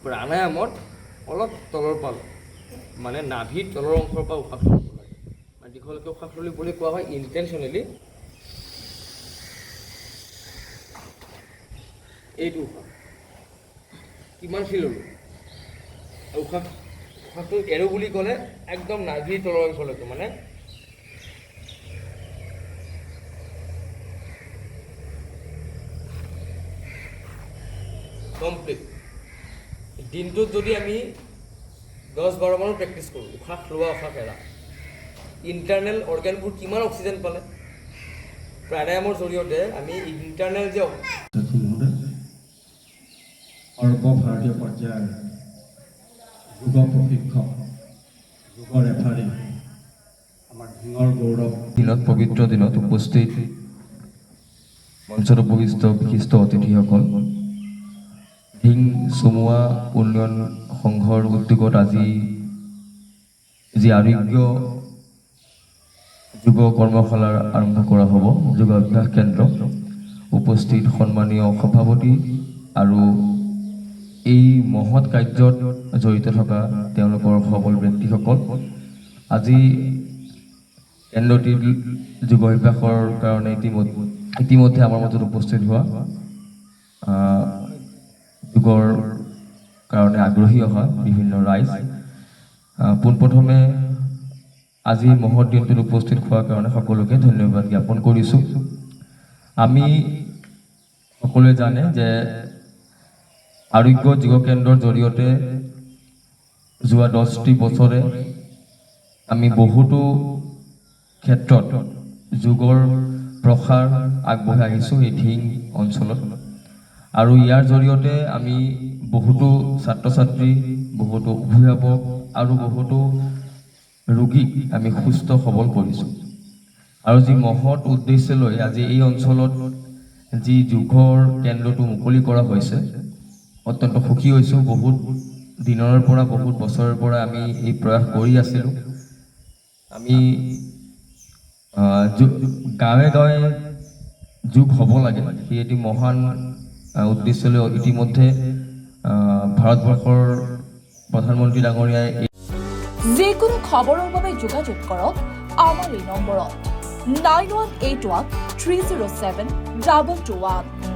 প্ৰাণায়ামত অলপ তলৰ পৰা মানে নাভিৰ তলৰ অংশৰ পৰা উশাহ ল'ব লাগে মানে দীঘলকৈ উশাহ ল'লি বুলি কোৱা হয় ইণ্টেনশ্যনেলি এইটো উশাহ কিমান ফিল ল'লোঁ উশাহটো এৰো বুলি ক'লে একদম নাভিৰ তলৰ অংশলৈকে মানে কমপ্লিট দিনটোত যদি আমি 10-12 মানো প্ৰেক্টিছ কৰোঁ উশাহ লোৱা উশাহ এৰা ইণ্টাৰনেল অৰ্গেনবোৰ কিমান অক্সিজেন পালে প্ৰাণায়ামৰ জৰিয়তে আমি ইণ্টাৰনেল যে সৰ্বভাৰতীয় পৰ্যায়ৰ যোগ প্ৰশিক্ষক যোগ ৰেফাৰী আমাৰ ঢিঙৰ গৌৰৱ দিনত পবিত্ৰ দিনত উপস্থিত মঞ্চত উপবিষ্ট বিশিষ্ট অতিথিসকল ঢিং চমুৱা উন্নয়ন সংঘৰ উদ্যোগত আজি যি আৰোগ্য যোগ কৰ্মশালাৰ আৰম্ভ কৰা হ'ব যোগাভ্যাস কেন্দ্ৰ উপস্থিত সন্মানীয় সভাপতি আৰু এই মহৎ কাৰ্যত জড়িত থকা তেওঁলোকৰ সবল ব্যক্তিসকল আজি কেন্দ্ৰটিৰ যোগাভ্যাসৰ কাৰণে ইতিমধ্যে আমাৰ মাজত উপস্থিত হোৱা যোগৰ কাৰণে আগ্ৰহী অহা বিভিন্ন ৰাইজ পোনপ্ৰথমে আজি মহৎ দিনটোত উপস্থিত হোৱাৰ কাৰণে সকলোকে ধন্যবাদ জ্ঞাপন কৰিছোঁ আমি সকলোৱে জানে যে আৰোগ্য যোগ কেন্দ্ৰৰ জৰিয়তে যোৱা 10টি বছৰে আমি বহুতো ক্ষেত্ৰত যোগৰ প্ৰসাৰ আগবঢ়াই আহিছোঁ এই ঢিং অঞ্চলত আৰু ইয়াৰ জৰিয়তে আমি বহুতো ছাত্ৰ ছাত্ৰী বহুতো অভিভাৱক আৰু বহুতো ৰোগীক আমি সুস্থ সবল কৰিছোঁ আৰু যি মহৎ উদ্দেশ্য লৈ আজি এই অঞ্চলত যি যোগৰ কেন্দ্ৰটো মুকলি কৰা হৈছে অত্যন্ত সুখী হৈছোঁ বহুত দিনৰ পৰা বহুত বছৰৰ পৰা আমি এই প্ৰয়াস কৰি আছিলোঁ আমি গাঁৱে গাঁৱে যোগ হ'ব লাগে সেই এটি মহান উদ্দেশ্য লৈ ইতিমধ্যে ভাৰতবৰ্ষৰ প্ৰধানমন্ত্ৰী ডাঙৰীয়াই যিকোনো খবৰৰ বাবে যোগাযোগ কৰক আমাৰ এই নম্বৰত 9181 307 2221